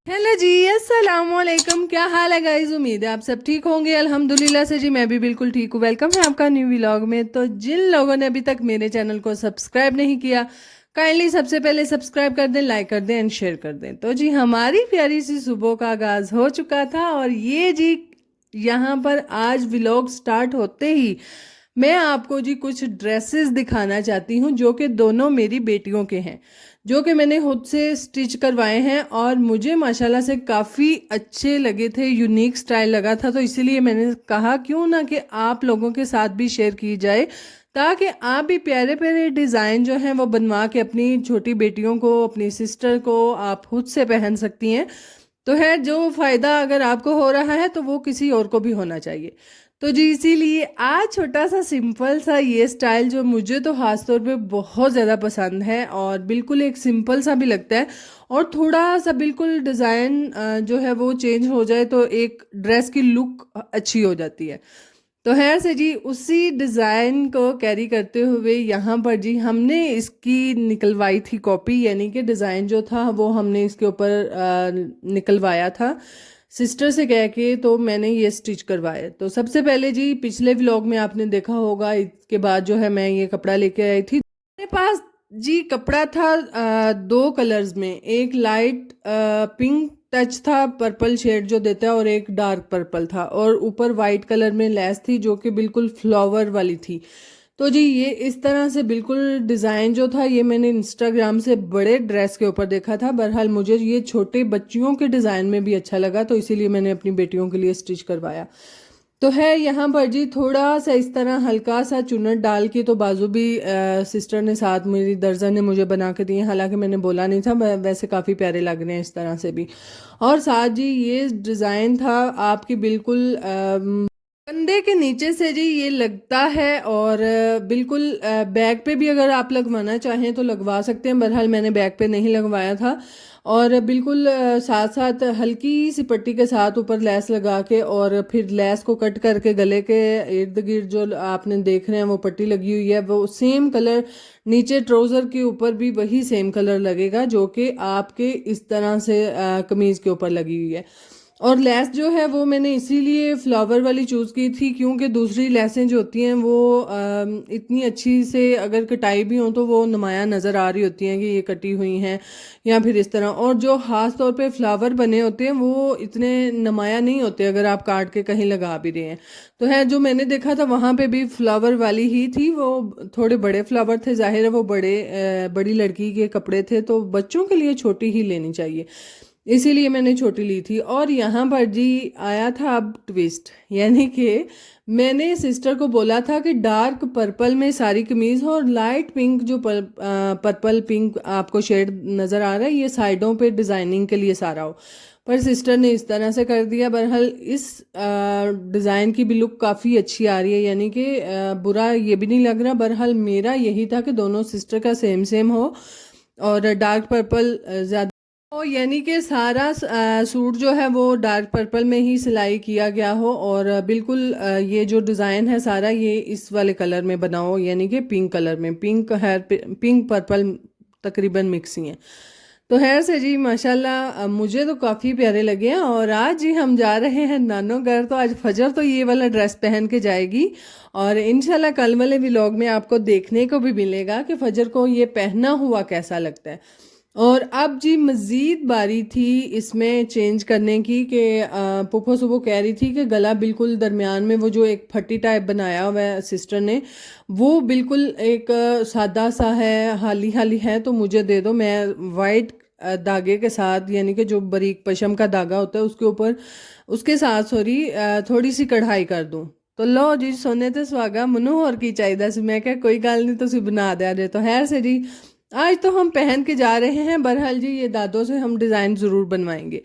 Hello जी, अस्सलाम वालेकुम। क्या हाल है गाइस? उम्मीद है आप सब ठीक होंगे। अल्हम्दुलिल्लाह से जी मैं भी बिल्कुल ठीक हूँ। वेलकम है आपका न्यू व्लॉग में। तो जिन लोगों ने अभी तक मेरे चैनल को सब्सक्राइब नहीं किया, काइंडली सबसे पहले सब्सक्राइब कर दें, लाइक कर दें एंड शेयर कर दें। तो जी हमारी प्यारी सी सुबह का आगाज़ हो चुका था और ये जी यहाँ पर आज व्लॉग स्टार्ट होते ही मैं आपको जी कुछ ड्रेसेस दिखाना चाहती हूँ जो कि दोनों मेरी बेटियों के हैं, जो कि मैंने खुद से स्टिच करवाए हैं और मुझे माशाल्लाह से काफ़ी अच्छे लगे थे, यूनिक स्टाइल लगा था। तो इसीलिए मैंने कहा क्यों ना कि आप लोगों के साथ भी शेयर की जाए, ताकि आप भी प्यारे प्यारे डिज़ाइन जो हैं वो बनवा के अपनी छोटी बेटियों को, अपनी सिस्टर को आप खुद से पहन सकती हैं। तो है जो फ़ायदा अगर आपको हो रहा है तो वो किसी और को भी होना चाहिए। तो जी इसीलिए आज छोटा सा सिंपल सा ये स्टाइल जो मुझे तो ख़ास तौर पे बहुत ज़्यादा पसंद है और बिल्कुल एक सिंपल सा भी लगता है और थोड़ा सा बिल्कुल डिज़ाइन जो है वो चेंज हो जाए तो एक ड्रेस की लुक अच्छी हो जाती है। तो खैर से जी उसी डिज़ाइन को कैरी करते हुए यहाँ पर जी हमने इसकी निकलवाई थी कॉपी, यानी कि डिज़ाइन जो था वो हमने इसके ऊपर निकलवाया था सिस्टर से कह के। तो मैंने ये स्टिच करवाया। तो सबसे पहले जी पिछले व्लॉग में आपने देखा होगा, इसके बाद जो है मैं ये कपड़ा लेके आई थी। मेरे पास जी कपड़ा था दो कलर्स में, एक लाइट पिंक टच था, पर्पल शेड जो देता है, और एक डार्क पर्पल था और ऊपर वाइट कलर में लेस थी जो कि बिल्कुल फ्लावर वाली थी। तो जी ये इस तरह से बिल्कुल डिज़ाइन जो था ये मैंने इंस्टाग्राम से बड़े ड्रेस के ऊपर देखा था। बहरहाल मुझे ये छोटे बच्चियों के डिज़ाइन में भी अच्छा लगा तो इसीलिए मैंने अपनी बेटियों के लिए स्टिच करवाया। तो है यहाँ पर जी थोड़ा सा इस तरह हल्का सा चुन्नट डाल के, तो बाजू भी सिस्टर ने साथ मेरी दर्जा ने मुझे बना के दिए, हालांकि मैंने बोला नहीं था, वैसे काफ़ी प्यारे लग रहे हैं इस तरह से भी। और साथ जी ये डिज़ाइन था आपकी बिल्कुल कंधे के नीचे से जी ये लगता है और बिल्कुल बैक पे भी अगर आप लगवाना चाहें तो लगवा सकते हैं। बहरहाल मैंने बैक पे नहीं लगवाया था और बिल्कुल साथ साथ हल्की सी पट्टी के साथ ऊपर लेस लगा के और फिर लेस को कट करके गले के इर्द गिर्द जो आपने देख रहे हैं वो पट्टी लगी हुई है, वो सेम कलर नीचे ट्राउज़र के ऊपर भी वही सेम कलर लगेगा जो कि आपके इस तरह से कमीज़ के ऊपर लगी हुई है। और लेस जो है वो मैंने इसीलिए फ्लावर वाली चूज़ की थी क्योंकि दूसरी लेसें जो होती हैं वो इतनी अच्छी से अगर कटाई भी हो तो वो नुमाया नज़र आ रही होती हैं कि ये कटी हुई हैं या फिर इस तरह। और जो ख़ास तौर पे फ्लावर बने होते हैं वो इतने नुमाया नहीं होते अगर आप काट के कहीं लगा भी रहे हैं। तो है जो मैंने देखा था वहाँ पे भी फ्लावर वाली ही थी, वो थोड़े बड़े फ्लावर थे, जाहिर है वो बड़ी लड़की के कपड़े थे तो बच्चों के लिए छोटी ही लेनी चाहिए, इसीलिए मैंने छोटी ली थी। और यहाँ पर जी आया था अब ट्विस्ट, यानी कि मैंने सिस्टर को बोला था कि डार्क पर्पल में सारी कमीज़ हो और लाइट पिंक जो पर्पल पिंक आपको शेड नज़र आ रहा है ये साइडों पे डिज़ाइनिंग के लिए सारा हो, पर सिस्टर ने इस तरह से कर दिया। बहरहाल इस डिज़ाइन की भी लुक काफ़ी अच्छी आ रही है, यानी कि बुरा ये भी नहीं लग रहा। बहरहाल मेरा यही था कि दोनों सिस्टर का सेम सेम हो और डार्क पर्पल ज़्यादा हो, यानी कि सारा सूट जो है वो डार्क पर्पल में ही सिलाई किया गया हो और बिल्कुल ये जो डिज़ाइन है सारा ये इस वाले कलर में बना हो, यानी कि पिंक कलर में, पिंक है, पिंक पर्पल तकरीबन मिक्स ही हैं। तो खैर से जी माशाल्लाह मुझे तो काफ़ी प्यारे लगे हैं। और आज जी हम जा रहे हैं नानो घर, तो आज फजर तो ये वाला ड्रेस पहन के जाएगी और इंशाल्लाह कल वाले व्लॉग में आपको देखने को भी मिलेगा कि फजर को ये पहना हुआ कैसा लगता है। और अब जी मज़ीद बारी थी इसमें चेंज करने की कि पुप्पो सुबह कह रही थी कि गला बिल्कुल दरमियान में वो जो एक फट्टी टाइप बनाया हुआ है सिस्टर ने, वो बिल्कुल एक सादा सा है, हाली हाली है, तो मुझे दे दो, मैं वाइट धागे के साथ, यानी कि जो बारीक पशम का धागा होता है उसके ऊपर उसके साथ सॉरी थोड़ी सी कढ़ाई कर दूं। तो लो जी सोने ते सुहागा मनु होर की चाहिदा सी, मैं क्या कोई गल नहीं तुसी बना दिया जे। तो खैर से जी आज तो हम पहन के जा रहे हैं, बहरहाल जी ये दादों से हम डिज़ाइन ज़रूर बनवाएंगे।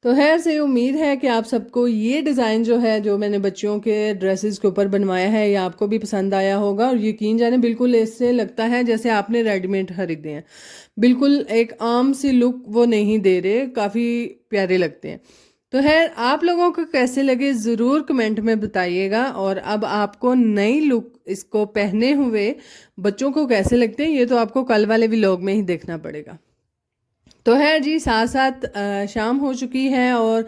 तो खैर से उम्मीद है कि आप सबको ये डिज़ाइन जो है जो मैंने बच्चियों के ड्रेसेस के ऊपर बनवाया है ये आपको भी पसंद आया होगा। और यकीन जाने बिल्कुल इससे लगता है जैसे आपने रेडीमेड खरीदे हैं, बिल्कुल एक आम सी लुक वो नहीं दे रहे, काफ़ी प्यारे लगते हैं। तो खैर आप लोगों को कैसे लगे ज़रूर कमेंट में बताइएगा। और अब आपको नई लुक इसको पहने हुए बच्चों को कैसे लगते हैं ये तो आपको कल वाले व्लॉग में ही देखना पड़ेगा। तो है जी, साथ साथ शाम हो चुकी है और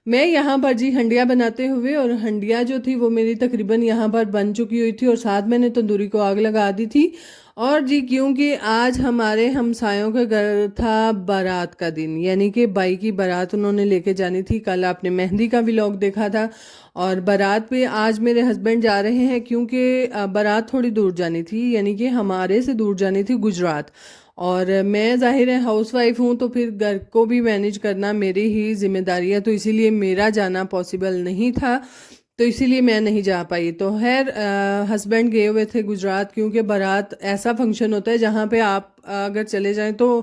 मैं यहाँ पर जी हंडिया बनाते हुए, और हंडिया जो थी वो मेरी तकरीबन यहाँ पर बन चुकी हुई थी और साथ मैंने तंदूरी को आग लगा दी थी। और जी क्योंकि आज हमारे हमसायों के घर था बारात का दिन, यानी कि बाई की बारात उन्होंने लेके जानी थी। कल आपने मेहंदी का व्लॉग देखा था और बारात पे आज मेरे हस्बैंड जा रहे हैं, क्योंकि बारात थोड़ी दूर जानी थी, यानी कि हमारे से दूर जानी थी गुजरात। और मैं ज़ाहिर है हाउसवाइफ हूँ, तो फिर घर को भी मैनेज करना मेरी ही जिम्मेदारी है, तो इसीलिए मेरा जाना पॉसिबल नहीं था, तो इसीलिए मैं नहीं जा पाई। तो खैर हस्बैंड गए हुए थे गुजरात, क्योंकि बारात ऐसा फंक्शन होता है जहाँ पे आप अगर चले जाएं तो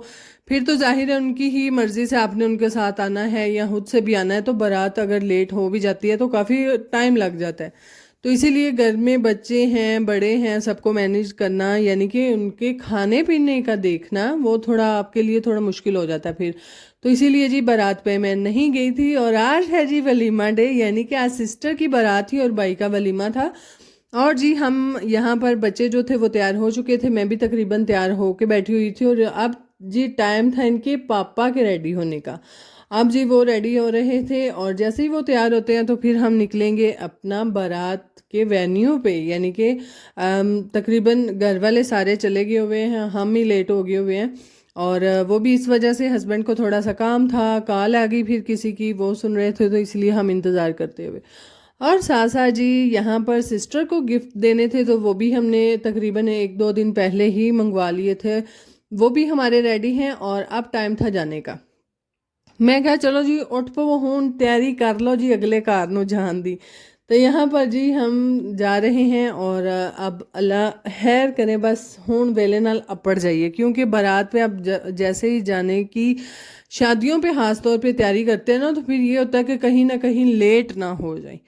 फिर तो जाहिर है उनकी ही मर्ज़ी से आपने उनके साथ आना है या खुद से भी आना है। तो बारात अगर लेट हो भी जाती है तो काफ़ी टाइम लग जाता है, तो इसीलिए घर में बच्चे हैं, बड़े हैं, सबको मैनेज करना, यानी कि उनके खाने पीने का देखना, वो थोड़ा आपके लिए थोड़ा मुश्किल हो जाता है फिर। तो इसीलिए जी बारात पे मैं नहीं गई थी। और आज है जी वलीमा डे, यानी कि आज सिस्टर की बारात थी और भाई का वलीमा था। और जी हम यहाँ पर बच्चे जो थे वो तैयार हो चुके थे, मैं भी तकरीबन तैयार होके बैठी हुई थी। और अब जी टाइम था इनके पापा के रेडी होने का। अब जी वो रेडी हो रहे थे और जैसे ही वो तैयार होते हैं तो फिर हम निकलेंगे अपना बारात के वेन्यू पे, यानी कि तकरीबन घर वाले सारे चले गए हुए हैं, हम ही लेट हो गए हुए हैं। और वो भी इस वजह से हस्बैंड को थोड़ा सा काम था, कॉल आ गई फिर किसी की, वो सुन रहे थे, तो इसलिए हम इंतज़ार करते हुए। और साथ साथ जी यहाँ पर सिस्टर को गिफ्ट देने थे, तो वो भी हमने तकरीबन 1-2 दिन पहले ही मंगवा लिए थे, वो भी हमारे रेडी हैं। और अब टाइम था जाने का। मैं कहा चलो जी उठ पवो, हूँ तैयारी कर लो जी अगले कार नु जान दी। तो यहाँ पर जी हम जा रहे हैं और अब अल्लाह खैर करे, बस हूँ वेले नाल अपड़ जाइए, क्योंकि बारात पे अब जैसे ही जाने की शादियों पे खास तौर पे तैयारी करते हैं ना, तो फिर ये होता है कि कहीं ना कहीं लेट ना हो जाए।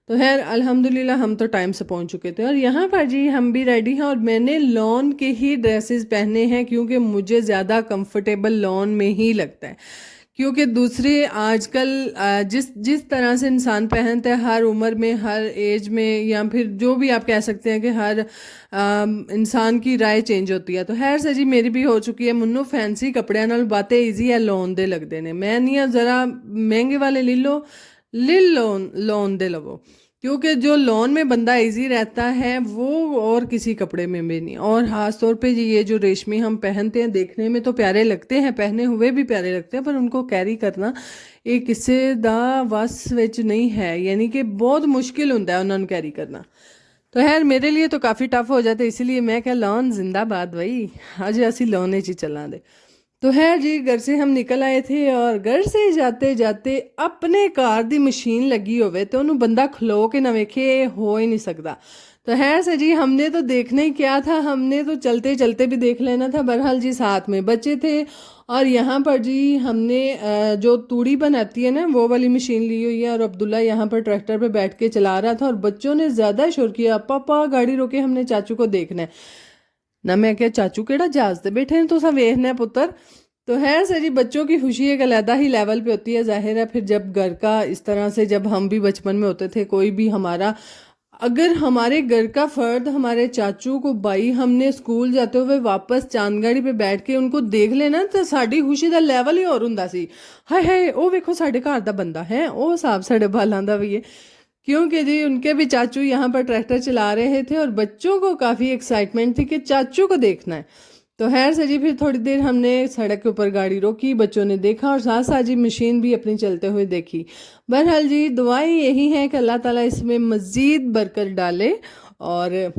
तो खैर अल्हम्दुलिल्लाह हम तो टाइम से पहुंच चुके थे। और यहाँ पर जी हम भी रेडी हैं और मैंने लॉन के ही ड्रेसेस पहने हैं, क्योंकि मुझे ज़्यादा कंफर्टेबल लॉन में ही लगता है। क्योंकि दूसरे आजकल जिस जिस तरह से इंसान पहनता है, हर उम्र में, हर एज में, या फिर जो भी आप कह सकते हैं कि हर इंसान की राय चेंज होती है। तो खैर से जी मेरी भी हो चुकी है, मुन्नू फैंसी कपड़े नाल बातें ईजी है लोन दे लगते ने, मैं नहीं ज़रा महंगे वाले ले लोन दे लवो, क्योंकि जो लोन में बंदा इजी रहता है वो और किसी कपड़े में भी नहीं। और ख़ास तौर पे जी ये जो रेशमी हम पहनते हैं देखने में तो प्यारे लगते हैं, पहने हुए भी प्यारे लगते हैं, पर उनको कैरी करना एक किसी दा वस विच नहीं है, यानी कि बहुत मुश्किल होता है उन्होंने कैरी करना। तो खैर मेरे लिए तो काफ़ी टफ हो जाता है, इसीलिए मैं क्या लोन जिंदाबाद भाई, अज असी लोन च चलां दे। तो है जी घर से हम निकल आए थे और घर से जाते जाते अपने कार दी मशीन लगी होवे तो उन्होंने बंदा खलो के ना वेखे हो ही नहीं सकता। तो है से जी हमने तो देखना ही क्या था, हमने तो चलते चलते भी देख लेना था। बहरहाल जी साथ में बच्चे थे और यहाँ पर जी हमने जो तूड़ी बनाती है ना वो वाली मशीन ली हुई है, और अब्दुल्ला यहाँ पर ट्रैक्टर पे बैठ के चला रहा था और बच्चों ने ज़्यादा शोर किया, पापा गाड़ी रोके, हमने चाचू को देखना है ना। मैं क्या चाचू केड़ा जहाज से बैठे हैं तो सब वेखना है पुत्र। तो है सर जी बच्चों की खुशी एक अलग ही लेवल पे होती है, जाहिर है। फिर जब घर का इस तरह से, जब हम भी बचपन में होते थे, कोई भी हमारा, अगर हमारे घर का फर्द, हमारे चाचू को भाई, हमने स्कूल जाते हुए वापस चांदगाड़ी पे बैठ के उनको देख लेना तो साड़ी खुशी का लेवल ही और हुंदा सी। हाय हाय ओ वेखो साढ़े घर का बंदा है, ओ हिसाब साढ़े बालों का भी है। क्योंकि जी उनके भी चाचू यहाँ पर ट्रैक्टर चला रहे थे और बच्चों को काफ़ी एक्साइटमेंट थी कि चाचू को देखना है। तो खैर से जी फिर थोड़ी देर हमने सड़क के ऊपर गाड़ी रोकी, बच्चों ने देखा और साथ साथ जी मशीन भी अपनी चलते हुए देखी। बहरहाल जी दुआएं यही हैं कि अल्लाह ताला इसमें मज़ीद बरकत डाले, और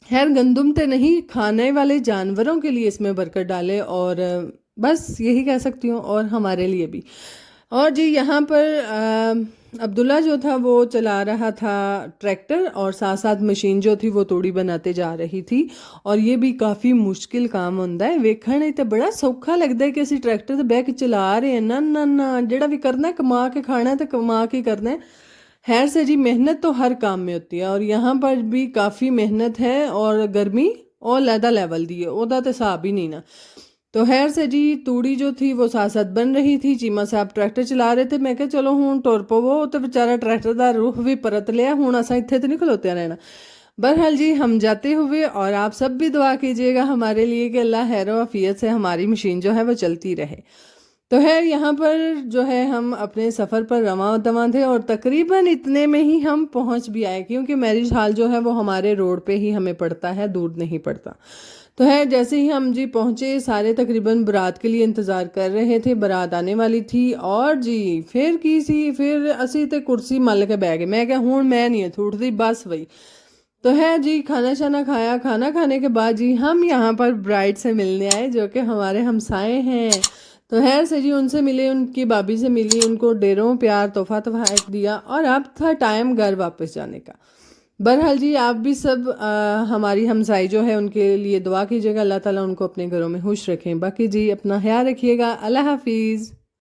खैर गंदुम तो नहीं, खाने वाले जानवरों के लिए इसमें बरकत डाले, और बस यही कह सकती हूँ, और हमारे लिए भी। और जी यहाँ पर अब्दुल्ला जो था वो चला रहा था ट्रैक्टर और साथ साथ मशीन जो थी वो तूड़ी बनाते जा रही थी। और ये भी काफ़ी मुश्किल काम होंदा है, वेखण तो बड़ा सौखा लगता है कि असी ट्रैक्टर ते बह के चला रहे हैं, ना ना ना, जेड़ा भी करना है कमा के खाना है तो कमा के करना है। खैर से जी मेहनत तो हर काम में होती है और यहाँ पर भी काफ़ी मेहनत है, और गर्मी और लैदा लेवल दी है, ओदा तो हिसाब ही नहीं ना। तो खैर से जी तूड़ी जो थी वो साथ साथ बन रही थी, चीमा साहब ट्रैक्टर चला रहे थे। मैं क्या चलो हूँ टुर पवो, तो बेचारा ट्रैक्टर का रुख भी परत लिया, हूँ असा इत्थे तो नहीं खलोते रहना। बहरहाल जी हम जाते हुए, और आप सब भी दुआ कीजिएगा हमारे लिए कि अल्लाह खैर अफियत से हमारी मशीन जो है वो चलती रहे। तो है यहाँ पर जो है हम अपने सफ़र पर रवां तवां थे और तकरीबन इतने में ही हम पहुँच भी आए, क्योंकि मैरिज हॉल जो है वो हमारे रोड पे ही हमें पड़ता है, दूर नहीं पड़ता। तो है जैसे ही हम जी पहुँचे, सारे तकरीबन बारात के लिए इंतज़ार कर रहे थे, बारात आने वाली थी और जी फिर असी ते कुर्सी मल के बह गए। मैं क्या हूँ मैं नहीं उठती बस वही। तो है जी खाना शाना खाया, खाना खाने के बाद जी हम यहाँ पर ब्राइड से मिलने आए जो कि हमारे हमसाए हैं। तो खैर से जी उनसे मिले, उनकी भाभी से मिली, उनको ढेरों प्यार तोहफा तोहफा दिया और अब था टाइम घर वापस जाने का। बहरहाल जी आप भी सब हमारी हमसाई जो है उनके लिए दुआ कीजिएगा, अल्लाह ताला उनको अपने घरों में खुश रखें। बाकी जी अपना ख्याल रखिएगा, अल्लाह हाफिज़।